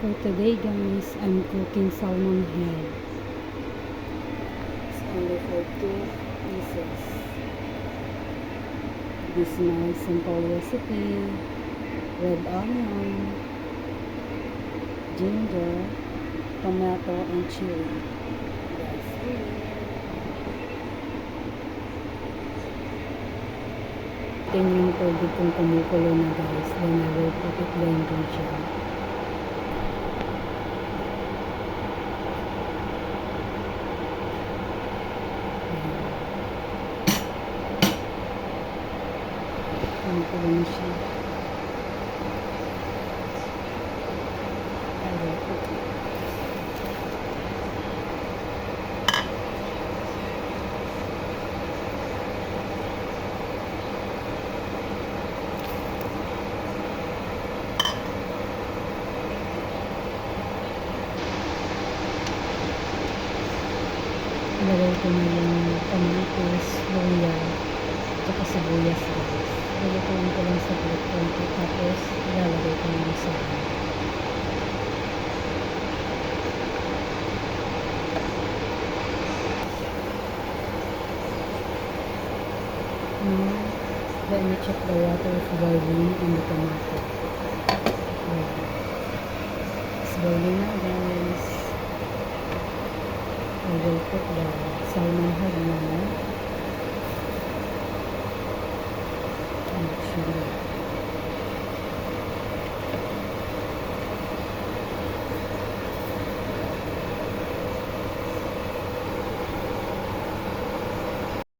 For today guys, I'm cooking salmon head. It's only for 2 pieces. This is my simple recipe. Red onion, ginger, tomato, and chili. That's it. Yung tubig kung kumukulo na guys, then I will put it the ingredient. Kumukulo na siya. I will put it. Ilagay ko na yung kamatis, luya, tsaka sibuyas guys. Lulutuin ko lang sa konti, tapos ilalagay ko na yung salmon. Now, let me check the water if boiling in the tomato. It's boiling na guys. I will put the salmon head now.